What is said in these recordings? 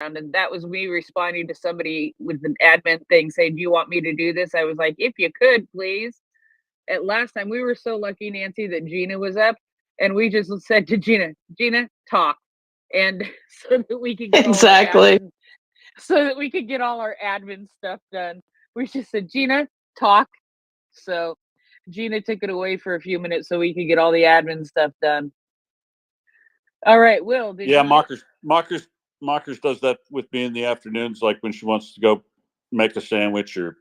and that was me responding to somebody with an admin thing saying, "Do you want me to do this?" I was like, "If you could, please." At last time, we were so lucky, Nancy, that Gina was up, and we just said to Gina, "Gina, talk," and so that we could get all our Exactly. admin, so that we could get all our admin stuff done. We just said, "Gina, talk." So Gina took it away for a few minutes so we could get all the admin stuff done. All right, Will, did Yeah, you get Mockers does that with me in the afternoons, like when she wants to go make a sandwich or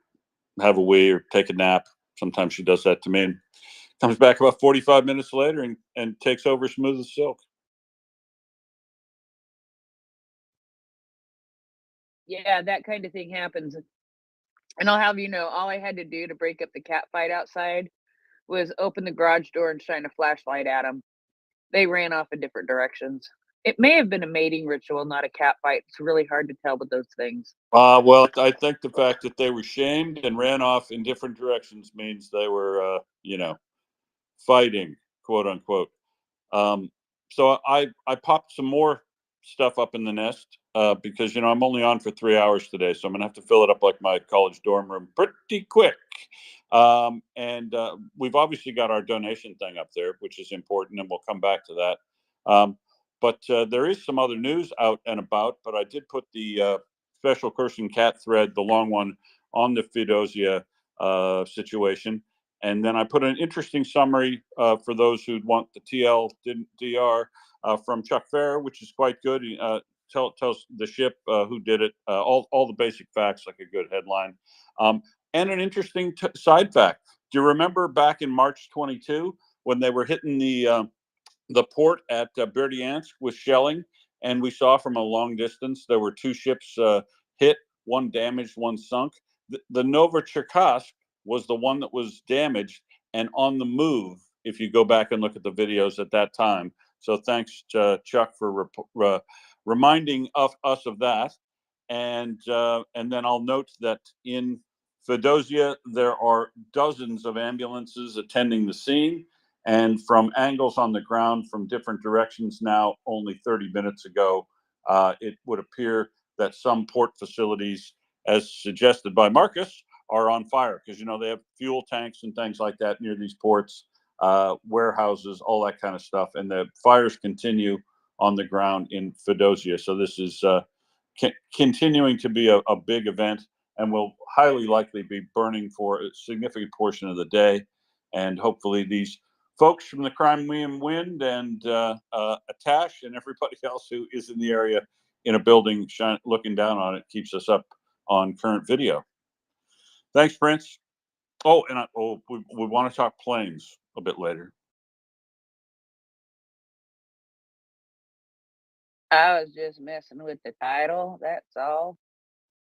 have a wee or take a nap. Sometimes she does that to me and comes back about 45 minutes later and takes over smooth as silk. yeah, that kind of thing happens. And I'll have you know, all I had to do to break up the cat fight outside was open the garage door and shine a flashlight at them. They ran off in different directions. It may have been a mating ritual, not a cat fight. It's really hard to tell with those things. Well, I think the fact that they were shamed and ran off in different directions means they were, fighting, quote unquote. Um, so I popped some more stuff up in the nest because I'm only on for 3 hours today, so I'm gonna have to fill it up like my college dorm room pretty quick. And we've obviously got our donation thing up there, which is important, and we'll come back to that. But there is some other news out and about. But I did put the special cursing cat thread, the long one, on the Fedosia situation. And then I put an interesting summary for those who want the TLDR from Chuck Fair, which is quite good. He tells the ship who did it, all the basic facts, like a good headline. And an interesting side fact. Do you remember back in March 22 when they were hitting the port at Berdiansk with shelling, and we saw from a long distance there were two ships hit, one damaged, one sunk. The Novocherkassk was the one that was damaged and on the move, if you go back and look at the videos at that time. So thanks, Chuck, for reminding us of that. And then I'll note that in Fedosia, there are dozens of ambulances attending the scene. And from angles on the ground from different directions now, only 30 minutes ago, it would appear that some port facilities, as suggested by Marcus, are on fire because they have fuel tanks and things like that near these ports, warehouses, all that kind of stuff, and the fires continue on the ground in Fedosia. So this is continuing to be a big event, and will highly likely be burning for a significant portion of the day. And hopefully, these folks from the Crimean Wind and Atash and everybody else who is in the area in a building looking down on it keeps us up on current video. Thanks, Prince. Oh, and we want to talk planes a bit later. I was just messing with the title, that's all.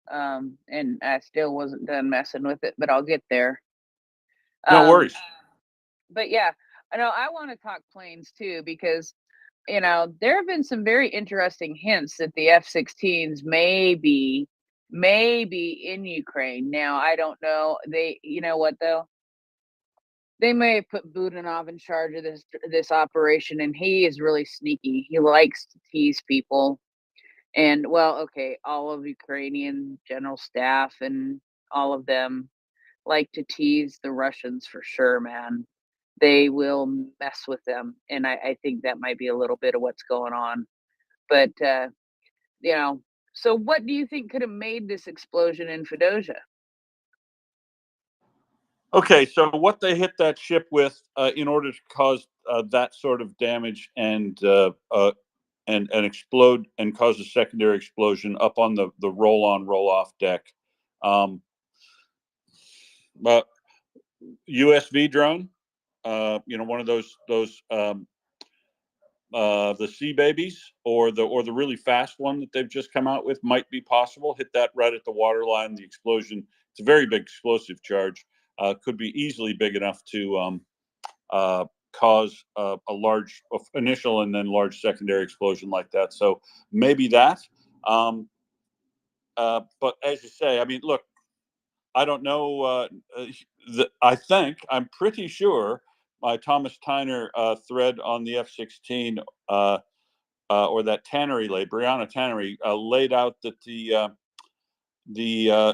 And I still wasn't done messing with it, but I'll get there. No worries. But yeah, I know I want to talk planes too because there have been some very interesting hints that the F-16s may be in Ukraine. Now I don't know. You know what though? They may have put Budanov in charge of this operation, and he is really sneaky. He likes to tease people. And well, okay, all of Ukrainian general staff and all of them like to tease the Russians for sure, man. They will mess with them, and I think that might be a little bit of what's going on. But so what do you think could have made this explosion in Fedosia? Okay, so what they hit that ship with in order to cause that sort of damage and explode and cause a secondary explosion up on the roll-on roll-off deck. But USV drone, one of those the Sea Babies or the really fast one that they've just come out with might be possible. Hit that right at the waterline. The explosion, it's a very big explosive charge. Could be easily big enough to cause a large initial and then large secondary explosion like that. So maybe that. But as you say, I mean, look, I don't know. I'm pretty sure my Thomas Tyner thread on the F-16 or that tannery Brianna Tannery, laid out that the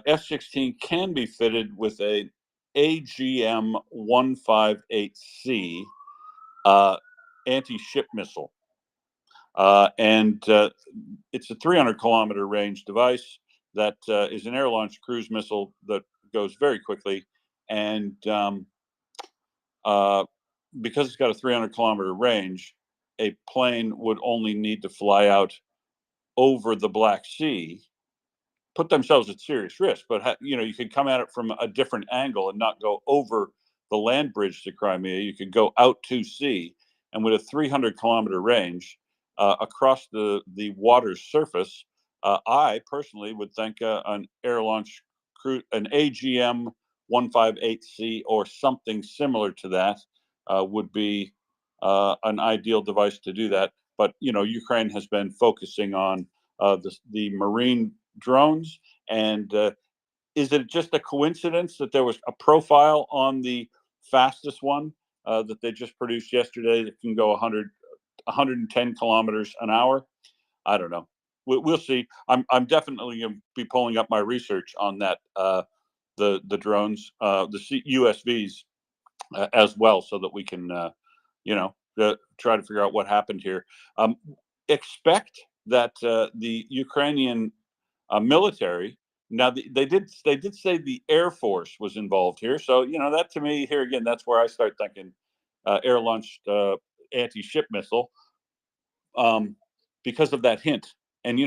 F-16 can be fitted with a AGM-158C anti-ship missile. And it's a 300-kilometer range device that is an air-launched cruise missile that goes very quickly. And because it's got a 300-kilometer range, a plane would only need to fly out over the Black Sea, put themselves at serious risk. But you could come at it from a different angle and not go over the land bridge to Crimea. You could go out to sea, and with a 300-kilometer range across the water's surface, I personally would think an air launch an AGM-158C or something similar to that would be an ideal device to do that. But Ukraine has been focusing on the marine drones. And is it just a coincidence that there was a profile on the fastest one that they just produced yesterday that can go 110 kilometers an hour? I don't know. We'll see. I'm definitely going to be pulling up my research on that, the drones, the USVs as well, so that we can, try to figure out what happened here. Expect that the Ukrainian military. Now they did say the Air Force was involved here, so that to me here again, that's where I start thinking air launched anti-ship missile, because of that hint. And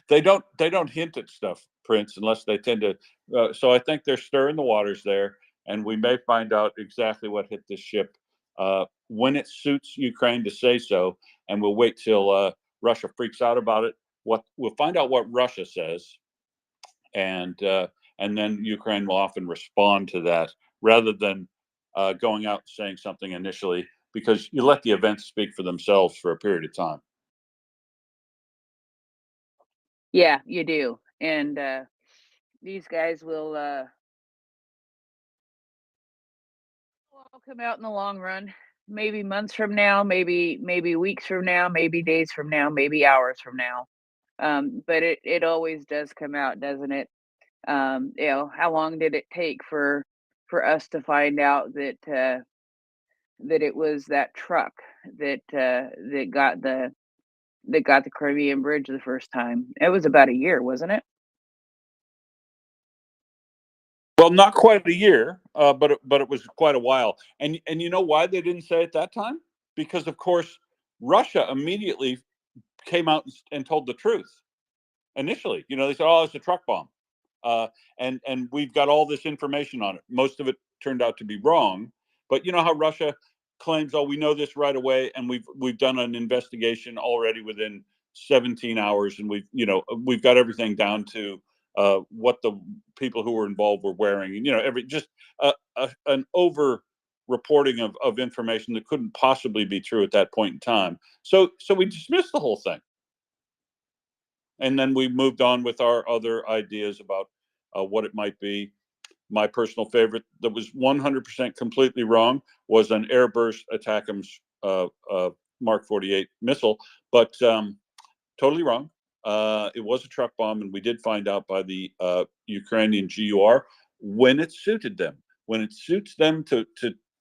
they don't hint at stuff, Prince, unless they tend to. So I think they're stirring the waters there, and we may find out exactly what hit this ship when it suits Ukraine to say so, and we'll wait till Russia freaks out about it. We'll find out what Russia says, and then Ukraine will often respond to that rather than going out and saying something initially, because you let the events speak for themselves for a period of time. Yeah, you do. And these guys will all come out in the long run. Maybe months from now, maybe weeks from now, maybe days from now, maybe hours from now. But it always does come out, doesn't it? How long did it take for us to find out that that it was that truck that that got the Crimean Bridge the first time? It was about a year, wasn't it? Well, not quite a year, but it was quite a while. And you know why they didn't say at that time? Because of course Russia immediately came out and told the truth. Initially, they said, "Oh, it's a truck bomb," and we've got all this information on it. Most of it turned out to be wrong, but you know how Russia claims, "Oh, we know this right away, and we've done an investigation already within 17 hours, and we've got everything down to what the people who were involved were wearing, and an over reporting of information that couldn't possibly be true at that point in time. So we dismissed the whole thing, and then we moved on with our other ideas about what it might be. My personal favorite that was 100% completely wrong was an airburst ATACMS Mark 48 missile, but totally wrong. It was a truck bomb, and we did find out by the Ukrainian GUR when it suited them. When it suits them to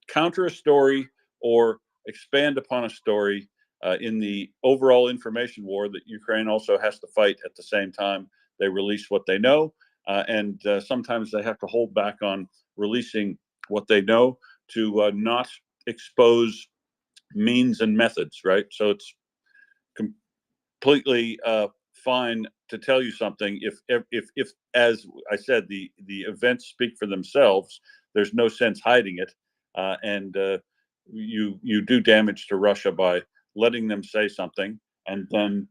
counter a story or expand upon a story in the overall information war that Ukraine also has to fight at the same time they release what they know. And sometimes they have to hold back on releasing what they know to not expose means and methods, right? So it's completely fine to tell you something if as I said, the events speak for themselves. There's no sense hiding it, and you do damage to Russia by letting them say something and then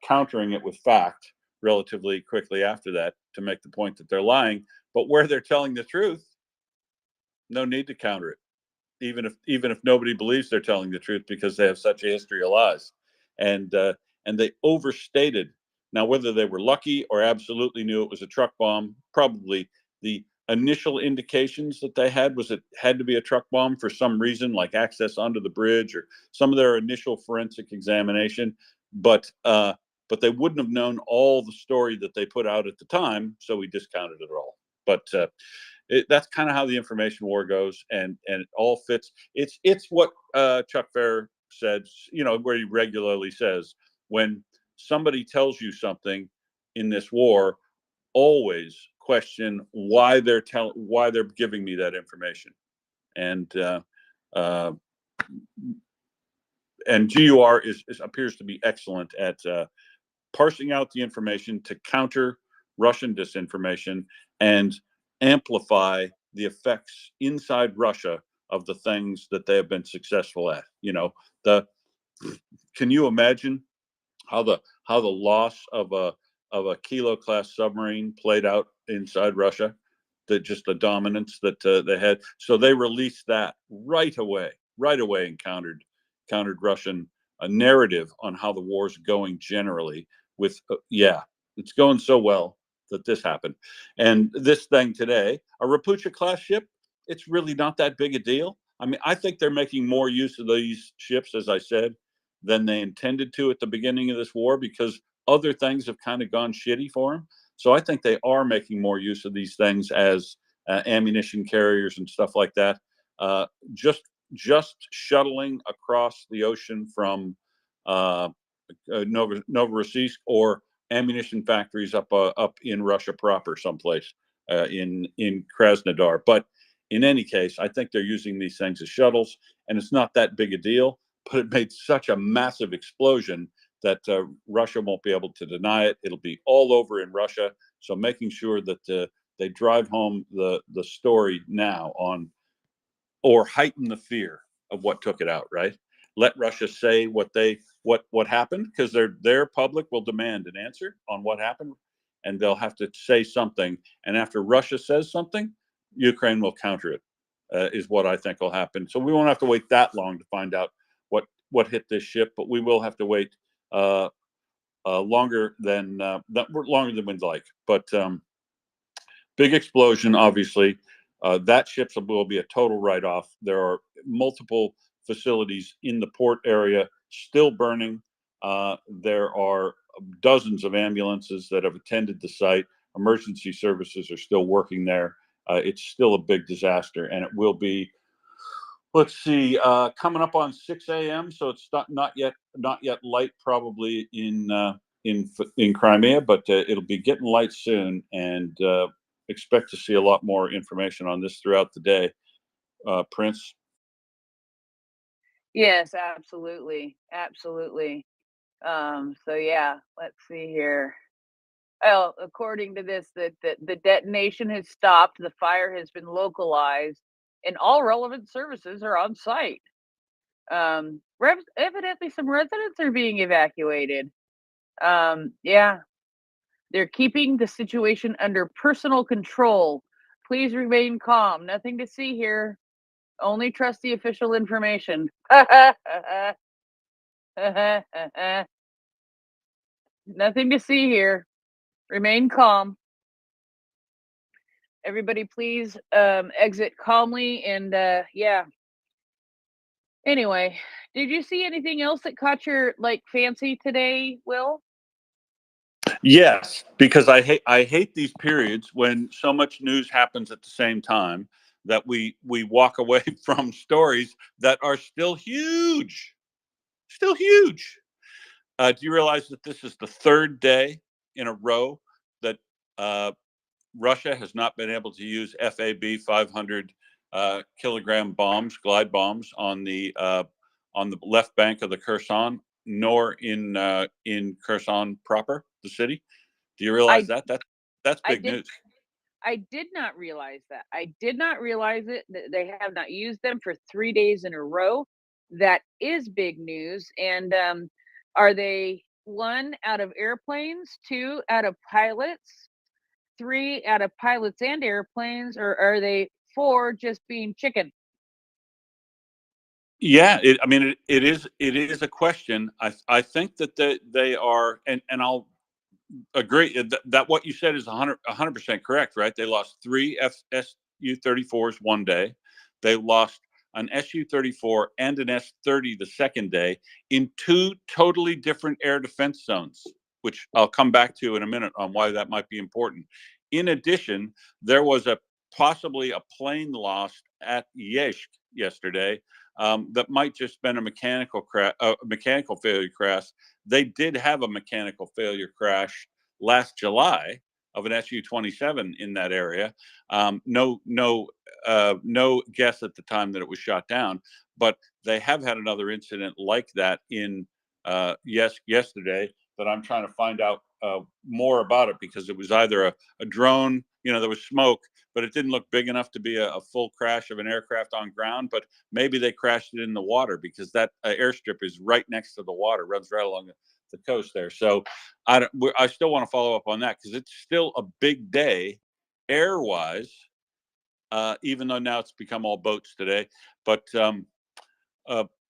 countering it with fact relatively quickly after that to make the point that they're lying. But where they're telling the truth, no need to counter it, even if nobody believes they're telling the truth, because they have such a history of lies. And they overstated. Now, whether they were lucky or absolutely knew it was a truck bomb, probably the initial indications that they had was it had to be a truck bomb for some reason, like access onto the bridge or some of their initial forensic examination. but they wouldn't have known all the story that they put out at the time, so we discounted it all. But that's kind of how the information war goes, and it all fits. It's what Chuck Fair said, where he regularly says, when somebody tells you something in this war, always question why they're giving me that information. And GUR appears to be excellent at parsing out the information to counter Russian disinformation and amplify the effects inside Russia of the things that they have been successful at. Can you imagine how the loss of a Kilo class submarine played out inside Russia? Just the dominance that they had. So they released that right away and countered Russian narrative on how the war's going generally. With it's going so well that this happened. And this thing today, a Rapucha class ship, it's really not that big a deal. I mean, I think they're making more use of these ships, as I said, than they intended to at the beginning of this war, because other things have kind of gone shitty for them. So I think they are making more use of these things as ammunition carriers and stuff like that. Just shuttling across the ocean from Novorossiysk, or ammunition factories up in Russia proper, someplace in Krasnodar. But in any case, I think they're using these things as shuttles, and it's not that big a deal. But it made such a massive explosion that Russia won't be able to deny it. It'll be all over in Russia. So making sure that they drive home the story now or heighten the fear of what took it out, right? Let Russia say what happened, because their public will demand an answer on what happened, and they'll have to say something. And after Russia says something, Ukraine will counter it, is what I think will happen. So we won't have to wait that long to find out what hit this ship, but we will have to wait longer than we'd like. But big explosion, obviously. That ship will be a total write-off. There are multiple facilities in the port area still burning. There are dozens of ambulances that have attended the site. Emergency services are still working there. It's still a big disaster, and it will be, let's see, coming up on 6 a.m. So it's not yet light, probably in Crimea, but it'll be getting light soon, and expect to see a lot more information on this throughout the day. Prince. Yes, absolutely. So yeah, let's see here. Well, according to this, the detonation has stopped, the fire has been localized, and all relevant services are on site. Evidently, some residents are being evacuated. Yeah, they're keeping the situation under personal control. Please remain calm. Nothing to see here. Only trust the official information. Nothing to see here. Remain calm. Everybody, please exit calmly. And yeah. Anyway, did you see anything else that caught your fancy today, Will? Yes, because I hate these periods when so much news happens at the same time that we walk away from stories that are still huge. Do you realize that this is the third day in a row that Russia has not been able to use FAB 500 kilogram bombs, glide bombs, on the left bank of the Kherson, nor in Kherson proper, the city? Do you realize that? That's big news. I did not realize that. I did not realize it. That they have not used them for 3 days in a row. That is big news. And are they 1 out of airplanes, 2 out of pilots, 3 out of pilots and airplanes, or are they 4 just being chicken? Yeah, it is a question. I think that they are, and I'll agree that what you said is 100% correct, right? They lost 3 Su-34s one day. They lost an Su-34 and an S-30 the second day in two totally different air defense zones, which I'll come back to in a minute on why that might be important. In addition, there was possibly a plane lost at Yezd yesterday that might just been a mechanical failure crash. They did have a mechanical failure crash last July of an Su-27 in that area. No guess at the time that it was shot down, but they have had another incident like that in yesterday that I'm trying to find out more about it, because it was either a drone, there was smoke, but it didn't look big enough to be a full crash of an aircraft on ground. But maybe they crashed it in the water, because that airstrip is right next to the water, runs right along the coast there. So I still want to follow up on that, because it's still a big day air-wise, even though now it's become all boats today. But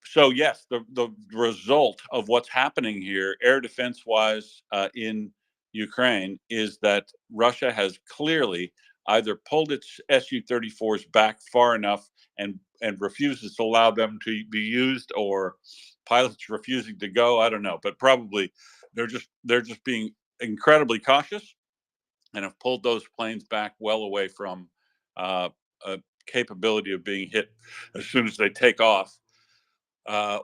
so yes, the result of what's happening here, air defense wise, in Ukraine, is that Russia has clearly either pulled its Su-34s back far enough and refuses to allow them to be used, or pilots refusing to go. I don't know, but probably they're just being incredibly cautious and have pulled those planes back well away from a capability of being hit as soon as they take off,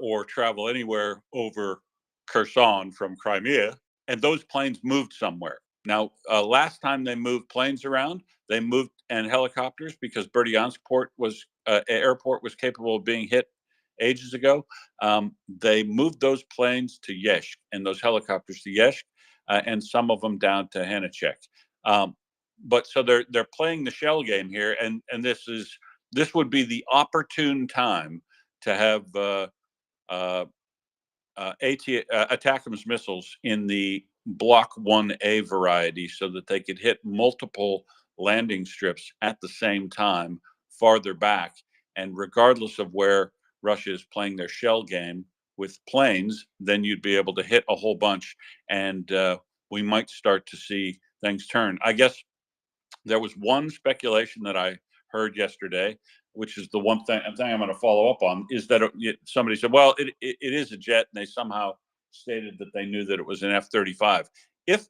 or travel anywhere over Kherson from Crimea. And those planes moved somewhere. Now, last time they moved planes around, they moved and helicopters, because Berdyansk airport was capable of being hit ages ago. They moved those planes to Yezd and those helicopters to Yezd, and some of them down to Hanachek. But so they're playing the shell game here, and this would be the opportune time to have ATACMS missiles in the Block 1A variety, so that they could hit multiple landing strips at the same time farther back. And regardless of where Russia is playing their shell game with planes, then you'd be able to hit a whole bunch, and we might start to see things turn. I guess there was one speculation that I heard yesterday, which is the one thing I'm going to follow up on, is that somebody said, well, it is a jet, and they somehow stated that they knew that it was an F-35. If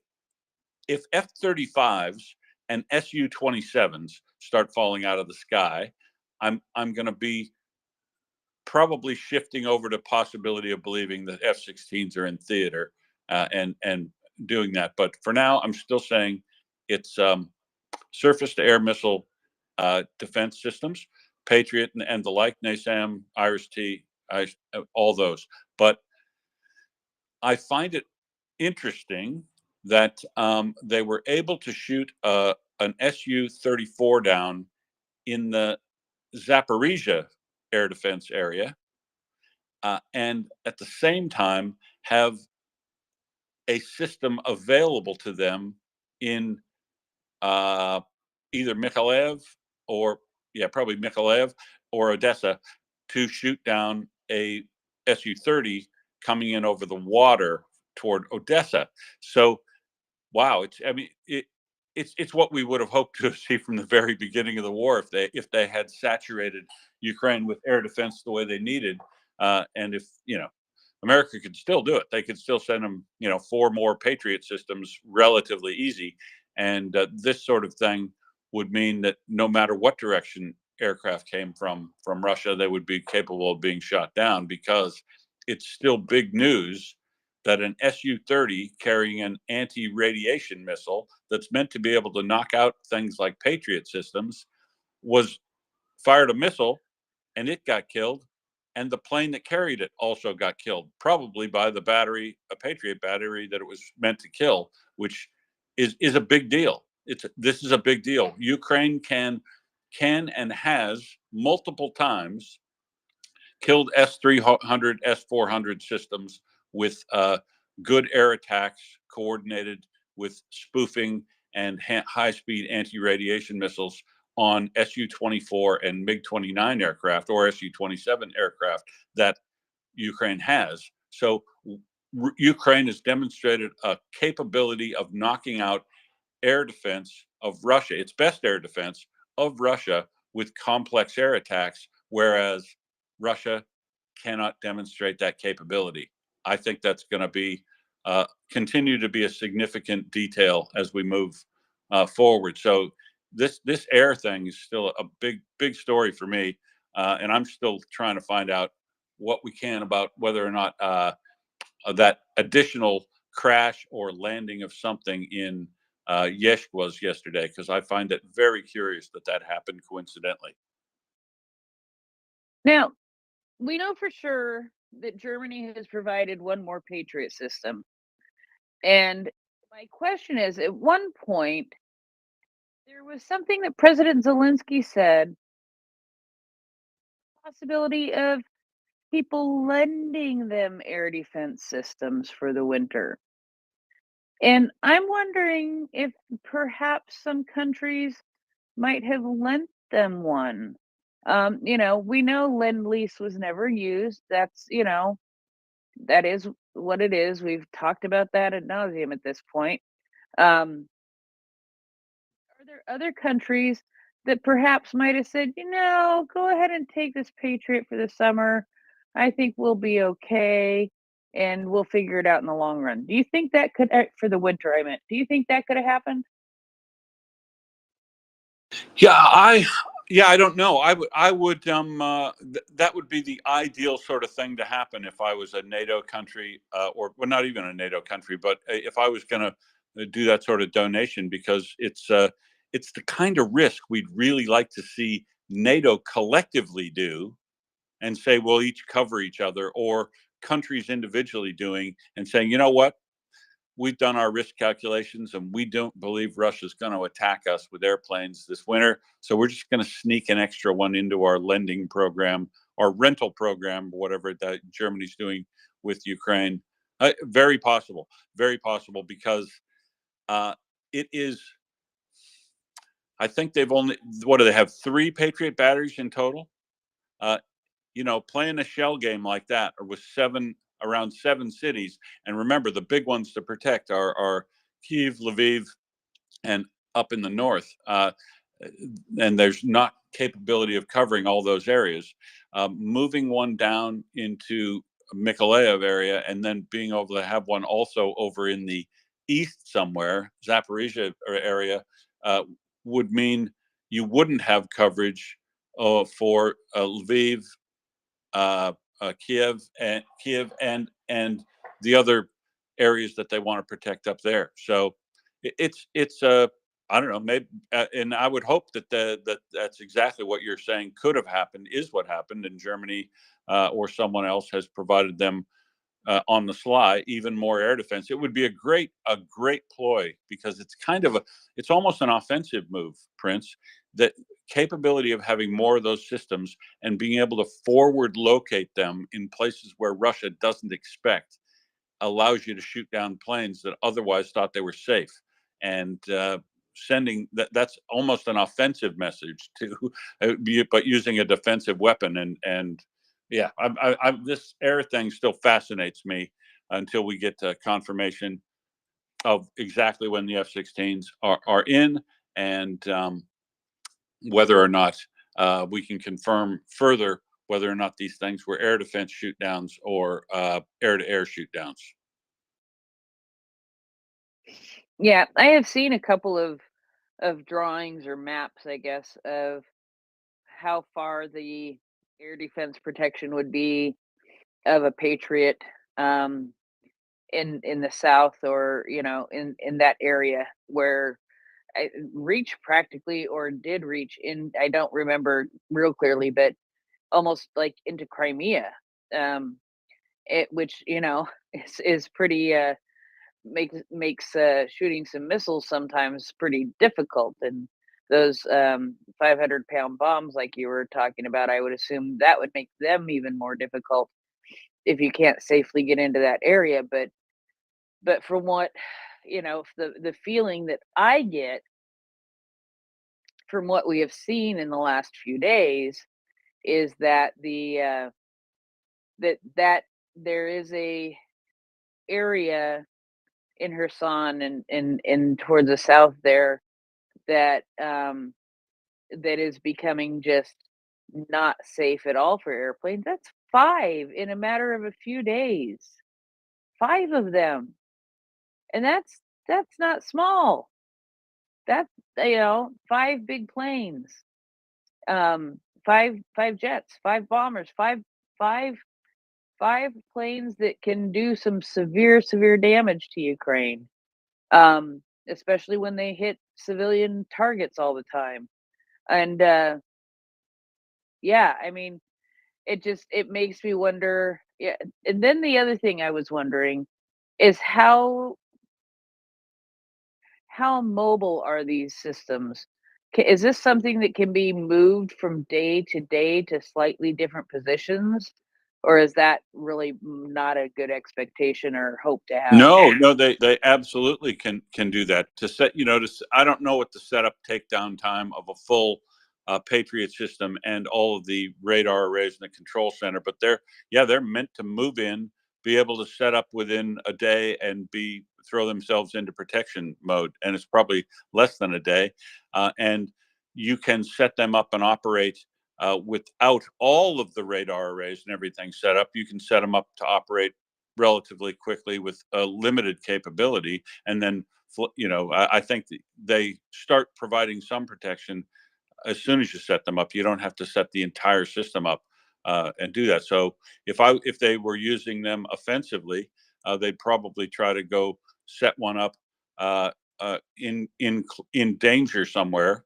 F-35s and Su-27s start falling out of the sky, I'm going to be probably shifting over to possibility of believing that F-16s are in theater, and doing that. But for now, I'm still saying it's surface-to-air missile defense systems, Patriot and the like, NASAM, IRIS-T, all those. But I find it interesting that they were able to shoot an Su-34 down in the Zaporizhia air defense area, and at the same time have a system available to them in either Mykolaiv probably Mykolaiv or Odessa, to shoot down a Su-30 coming in over the water toward Odessa. So, wow, it's what we would have hoped to see from the very beginning of the war, if they had saturated Ukraine with air defense the way they needed, and if America could still do it. They could still send them 4 more Patriot systems relatively easy, and this sort of thing would mean that no matter what direction aircraft came from Russia, they would be capable of being shot down, because it's still big news that an Su-30 carrying an anti-radiation missile that's meant to be able to knock out things like Patriot systems was fired a missile, and it got killed, and the plane that carried it also got killed, probably by the battery, a Patriot battery that it was meant to kill, which is a big deal. This is a big deal. Ukraine can and has multiple times killed S-300, S-400 systems with good air attacks coordinated with spoofing and high-speed anti-radiation missiles on Su-24 and MiG-29 aircraft, or Su-27 aircraft that Ukraine has. So Ukraine has demonstrated a capability of knocking out air defense of Russia, its best air defense of Russia, with complex air attacks whereas Russia cannot demonstrate that capability. I think that's going to be continue to be a significant detail as we move forward. So this air thing is still a big story for me, and I'm still trying to find out what we can about whether or not that additional crash or landing of something in Yesk was yesterday, because I find it very curious that that happened coincidentally. Now, we know for sure that Germany has provided one more Patriot system. And my question is, at one point, there was something that President Zelensky said, possibility of people lending them air defense systems for the winter. And I'm wondering if perhaps some countries might have lent them one. We know Lend Lease was never used. That is what it is. We've talked about that ad nauseum at this point. Um, are there other countries that perhaps might have said, go ahead and take this Patriot for the summer. I think we'll be okay and we'll figure it out in the long run. Do you think that could, for the winter, I meant, do you think that could have happened? Yeah, I don't know. That would be the ideal sort of thing to happen if I was a NATO country, or well, not even a NATO country, but if I was going to do that sort of donation, because it's the kind of risk we'd really like to see NATO collectively do, and say we'll each cover each other, or countries individually doing and saying, you know what, we've done our risk calculations and we don't believe Russia's going to attack us with airplanes this winter. So we're just going to sneak an extra one into our lending program, our rental program, whatever that Germany's doing with Ukraine. Very possible, because it is. I think they've only, what do they have, 3 Patriot batteries in total? Uh, playing a shell game like that, or with around 7 cities. And remember, the big ones to protect are Kiev, Lviv, and up in the north. And there's not capability of covering all those areas. Moving one down into Mykolaiv area, and then being able to have one also over in the east somewhere, Zaporizhia area, would mean you wouldn't have coverage for Lviv, Kiev, and the other areas that they want to protect up there. So it's I don't know, maybe, and I would hope that's exactly what you're saying could have happened, is what happened, and Germany or someone else has provided them on the sly even more air defense. It would be a great ploy, because it's almost an offensive move, Prince. That capability of having more of those systems and being able to forward locate them in places where Russia doesn't expect allows you to shoot down planes that otherwise thought they were safe. And sending that's almost an offensive message to but using a defensive weapon. And yeah, this air thing still fascinates me until we get confirmation of exactly when the F-16s are in, and whether or not we can confirm further whether or not these things were air defense shoot downs or air-to-air shoot downs. Yeah, I have seen a couple of drawings or maps, I guess, of how far the air defense protection would be of a Patriot, in the south, or in that area where I reach practically, or did reach in, I don't remember real clearly, but almost like into Crimea. Um, which is pretty makes shooting some missiles sometimes pretty difficult. And those 500-pound bombs, like you were talking about, I would assume that would make them even more difficult if you can't safely get into that area. But from what the feeling that I get from what we have seen in the last few days is that that there is a area in Kherson and towards the south there that that is becoming just not safe at all for airplanes. That's 5 in a matter of a few days. 5 of them. And that's not small. That's, 5 big planes. 5 jets, 5 bombers, 5 5 planes that can do some severe damage to Ukraine. Especially when they hit civilian targets all the time. And yeah, I mean, it makes me wonder. Yeah, and then the other thing I was wondering is how mobile are these systems? Is this something that can be moved from day to day to slightly different positions? Or is that really not a good expectation or hope to have? No, they absolutely can do that. To set, I don't know what the setup takedown time of a full Patriot system and all of the radar arrays in the control center, but they're meant to move in, be able to set up within a day, and be throw themselves into protection mode. And it's probably less than a day, and you can set them up and operate. Without all of the radar arrays and everything set up, you can set them up to operate relatively quickly with a limited capability. And then, I think they start providing some protection as soon as you set them up. You don't have to set the entire system up and do that. So if they were using them offensively, they'd probably try to go set one up uh, in danger somewhere.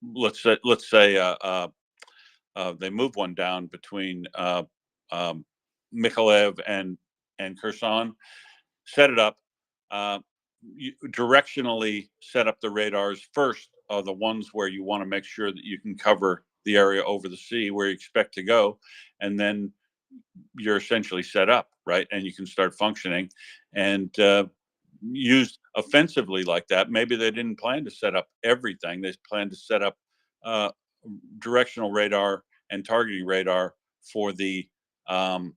Let's say they move one down between um, Mykolaiv and Kherson, set it up, uh, directionally set up the radars first, the ones where you want to make sure that you can cover the area over the sea where you expect to go, and then you're essentially set up, right? And you can start functioning and used offensively like that. Maybe they didn't plan to set up everything. They planned to set up uh, directional radar and targeting radar for the um,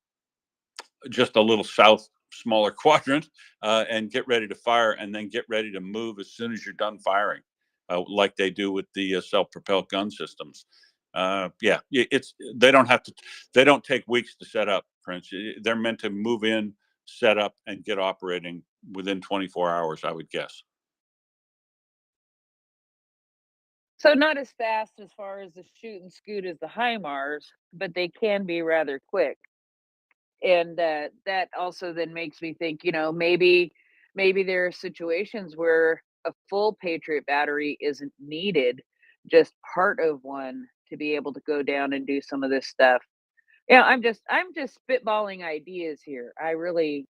just a little south smaller quadrant, and get ready to fire, and then get ready to move as soon as you're done firing, like they do with the self-propelled gun systems. Yeah, it's they don't take weeks to set up, Prince. They're meant to move in, set up, and get operating within 24 hours, I would guess. So not as fast as far as the shoot and scoot as the HIMARS, but they can be rather quick. And that also then makes me think, maybe there are situations where a full Patriot battery isn't needed, just part of one to be able to go down and do some of this stuff. Yeah, I'm just spitballing ideas here. I really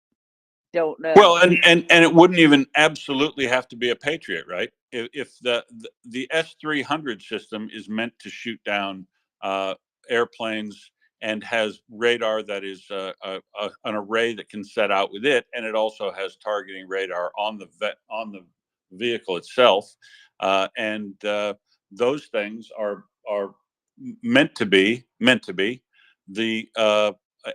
don't Well, know. and it wouldn't even absolutely have to be a Patriot, right? If the S-300 system is meant to shoot down uh, airplanes and has radar that is an array that can set out with it, and it also has targeting radar on the vehicle itself, and those things are meant to be the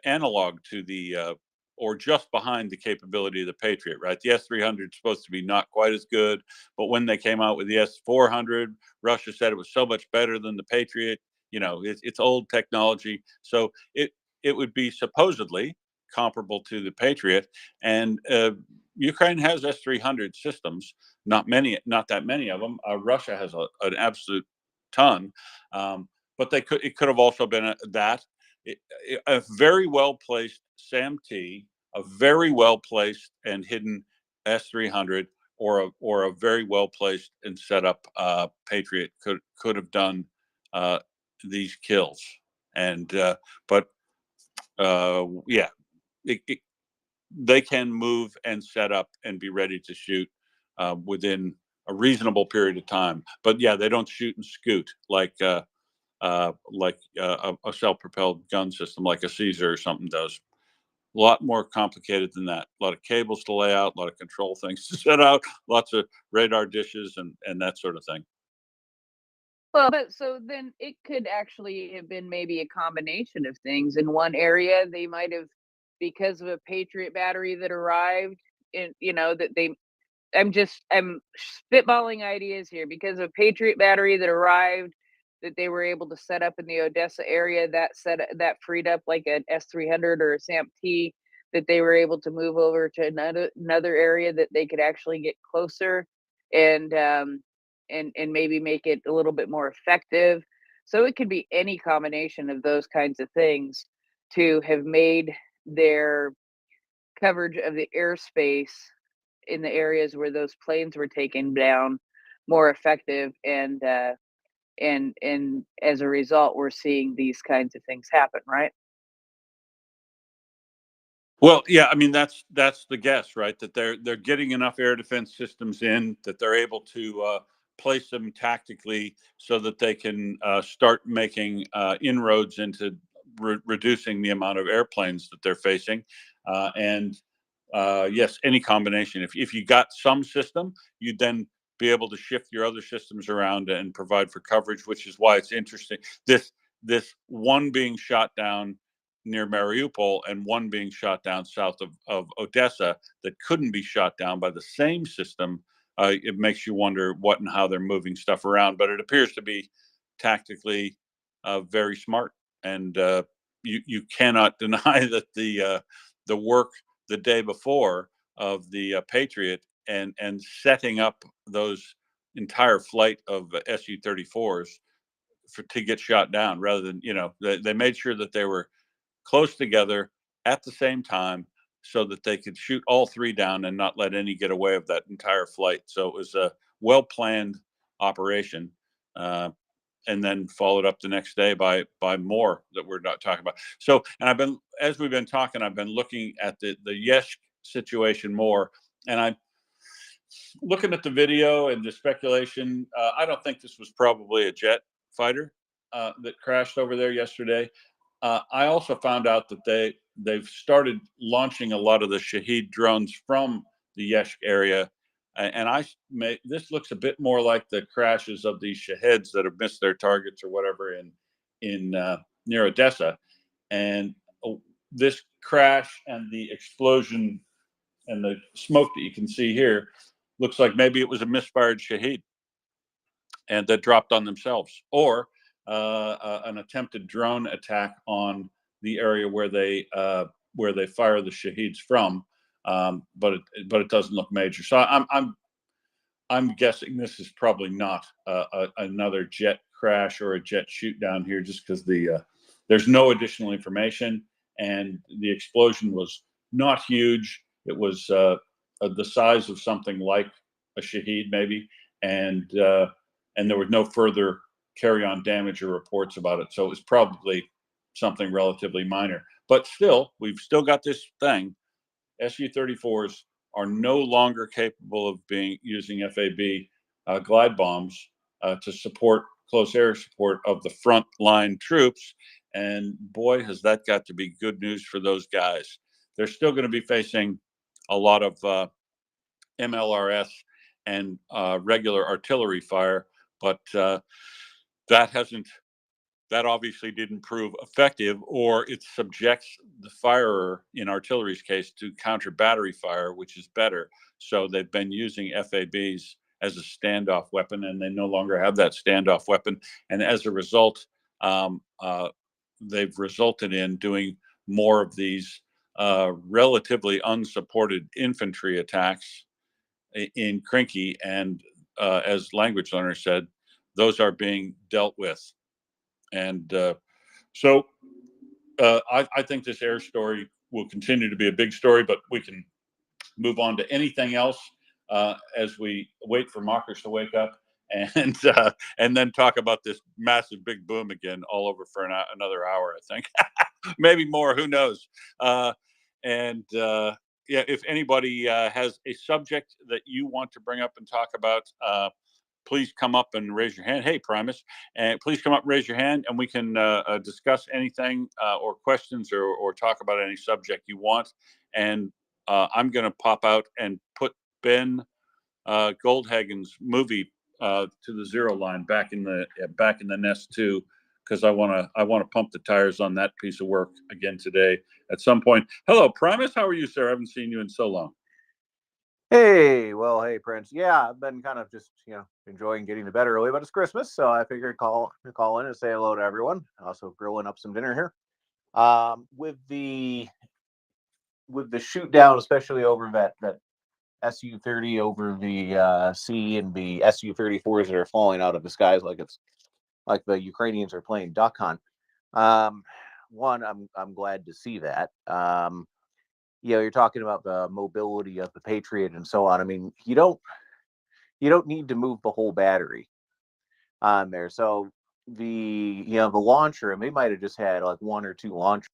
analog to the or just behind the capability of the Patriot, right? The S-300 is supposed to be not quite as good, but when they came out with the S-400, Russia said it was so much better than the Patriot. It's old technology, so it would be supposedly comparable to the Patriot. And Ukraine has S-300 systems, not that many of them. Russia has an absolute ton, but it could have also been a very well placed SAM-T, a very well placed and hidden S-300, or a very well placed and set up Patriot could have done uh, these kills. And but yeah, it, they can move and set up and be ready to shoot within a reasonable period of time. But yeah, they don't shoot and scoot like a self-propelled gun system like a Caesar or something does. A lot more complicated than that. A lot of cables to lay out, a lot of control things to set out, lots of radar dishes and that sort of thing. Well, but so then it could actually have been maybe a combination of things. In one area, they might have, because of a Patriot battery that arrived, that I'm spitballing ideas here, because of a Patriot battery that arrived that they were able to set up in the Odessa area that freed up like an S-300 or a SAMP-T that they were able to move over to another area that they could actually get closer and and maybe make it a little bit more effective. So it could be any combination of those kinds of things to have made their coverage of the airspace in the areas where those planes were taken down more effective, and as a result we're seeing these kinds of things happen, right? Well, yeah, I mean that's the guess, right? That they're getting enough air defense systems in that they're able to place them tactically so that they can start making inroads into reducing the amount of airplanes that they're facing. And yes, any combination. If you got some system, you'd then be able to shift your other systems around and provide for coverage, which is why it's interesting. This one being shot down near Mariupol and one being shot down south of Odessa that couldn't be shot down by the same system, it makes you wonder what and how they're moving stuff around. But it appears to be tactically very smart, and you cannot deny that the work the day before of the Patriot and setting up those entire flight of Su-34s to get shot down rather than they made sure that they were close together at the same time so that they could shoot all three down and not let any get away of that entire flight. So it was a well planned operation, and then followed up the next day by more that we're not talking about. So, and as we've been talking, I've been looking at the Yesh situation more, and I'm looking at the video and the speculation. I don't think this was probably a jet fighter that crashed over there yesterday. I also found out that they've started launching a lot of the Shahed drones from the Yesh area, and this looks a bit more like the crashes of these Shaheds that have missed their targets or whatever in near Odessa, and this crash and the explosion and the smoke that you can see here looks like maybe it was a misfired Shahed and that dropped on themselves, or an attempted drone attack on the area where they fire the Shaheeds from. But it doesn't look major. So I'm guessing this is probably not another jet crash or a jet shoot down here, just because there's no additional information, and the explosion was not huge. It was the size of something like a Shahed maybe, and there was no further carry-on damage or reports about it. So it was probably something relatively minor. But still, we've still got this thing. Su-34s are no longer capable of using FAB glide bombs to support close air support of the front line troops. And boy, has that got to be good news for those guys. They're still going to be facing a lot of MLRS and regular artillery fire, but that obviously didn't prove effective, or it subjects the firer, in artillery's case, to counter battery fire, which is better. So they've been using FABs as a standoff weapon, and they no longer have that standoff weapon. And as a result, they've resulted in doing more of these relatively unsupported infantry attacks in Krinky. And as language learners said, those are being dealt with. And so I think this air story will continue to be a big story, but we can move on to anything else as we wait for mockers to wake up, and then talk about this massive big boom again all over for another hour, I think. Maybe more, who knows. And yeah, if anybody has a subject that you want to bring up and talk about, please come up and raise your hand. Hey, Primus, and please come up and raise your hand, and we can discuss anything or questions or talk about any subject you want. And I'm going to pop out and put Ben Goldhagen's movie to the zero line back in the nest too, because I want to pump the tires on that piece of work again today at some point. Hello, Primus. How are you, sir? I haven't seen you in so long. Hey, well, hey, Prince. Yeah, I've been kind of just enjoying getting to bed early, but it's Christmas, so I figured call in and say hello to everyone. Also grilling up some dinner here. With the shoot down, especially over that Su-30 over the sea and the Su-34s that are falling out of the skies like it's like the Ukrainians are playing duck hunt. Um, One, I'm glad to see that. You're talking about the mobility of the Patriot and so on. I mean, you don't need to move the whole battery on there. So the launcher, and they might have just had like one or two launchers.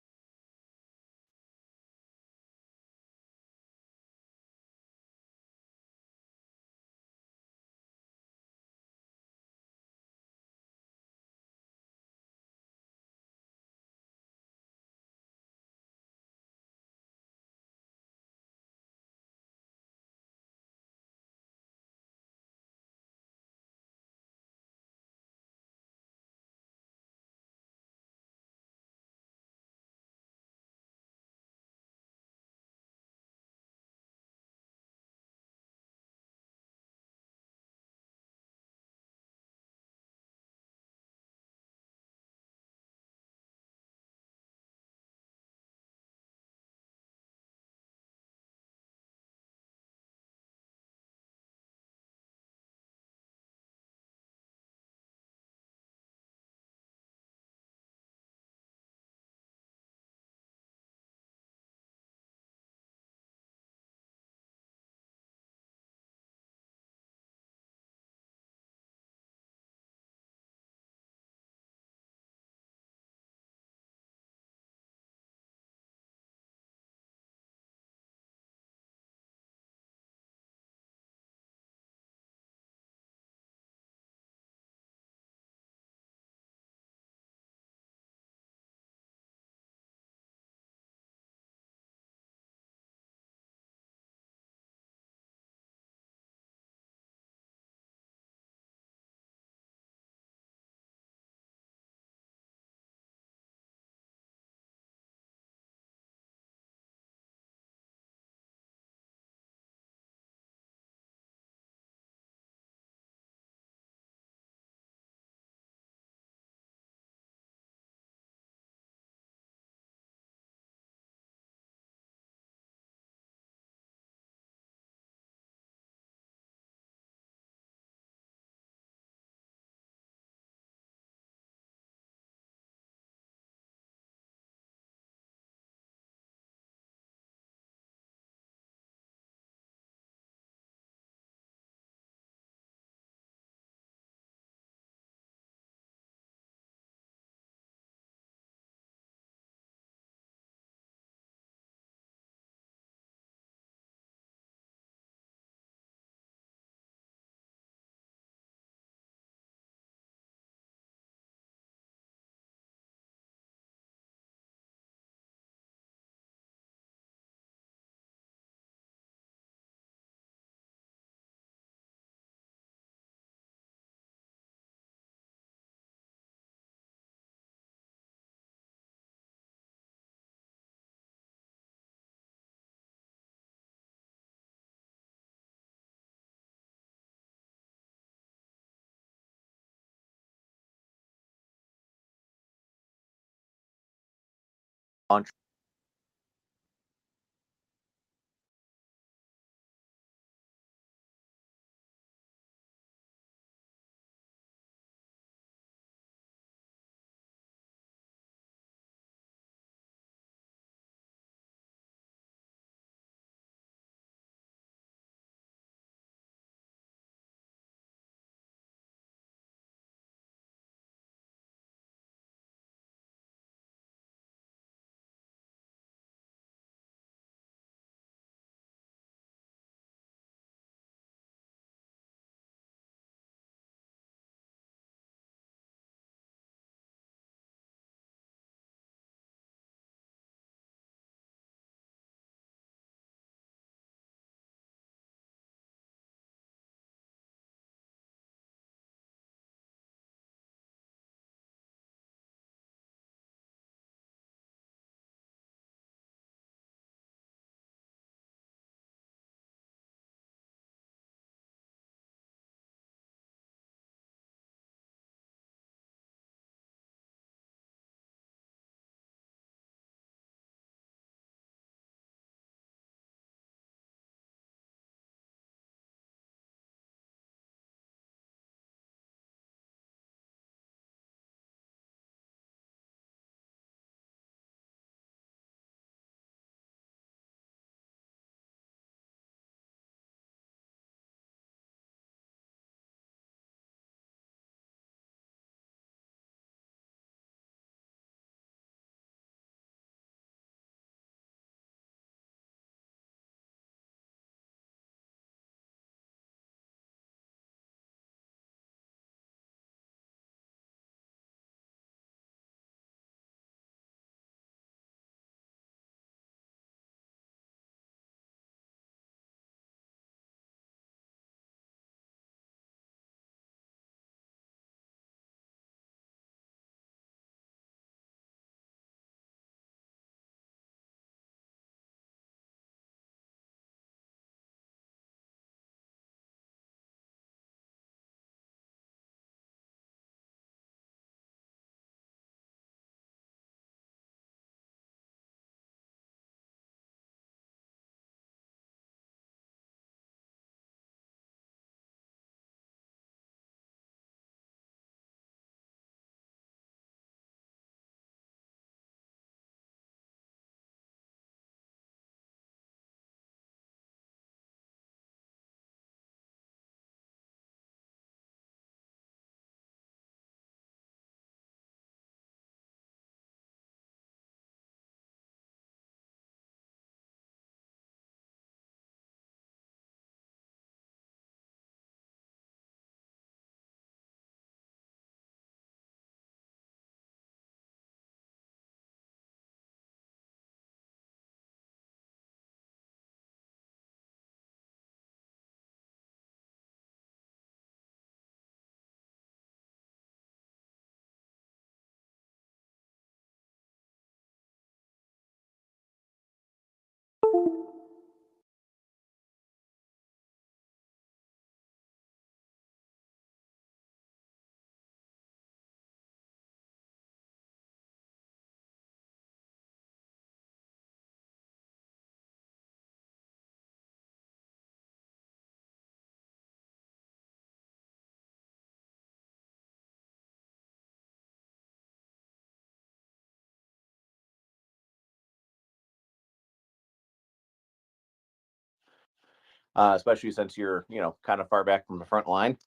especially since you're, kind of far back from the front line.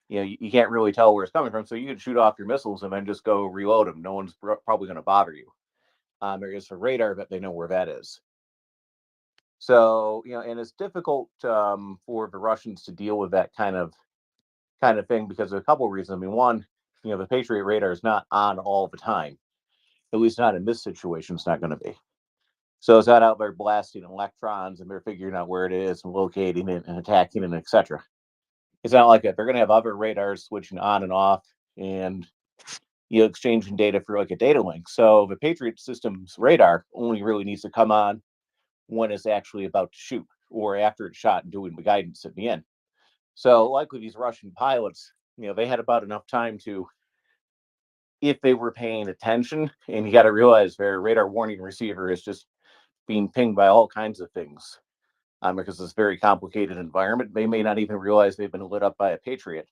You can't really tell where it's coming from. So you can shoot off your missiles and then just go reload them. No one's probably going to bother you. There is a radar that they know where that is. So, and it's difficult for the Russians to deal with that kind of thing because of a couple of reasons. I mean, one, the Patriot radar is not on all the time. At least not in this situation, it's not going to be. So it's not out there blasting electrons and they're figuring out where it is and locating it and attacking it, etc. It's not like that. They're going to have other radars switching on and off and exchanging data for like a data link. So the Patriot system's radar only really needs to come on when it's actually about to shoot or after it's shot and doing the guidance at the end. So likely these Russian pilots, they had about enough time to, if they were paying attention, and you got to realize their radar warning receiver is just being pinged by all kinds of things because it's a very complicated environment. They may not even realize they've been lit up by a Patriot.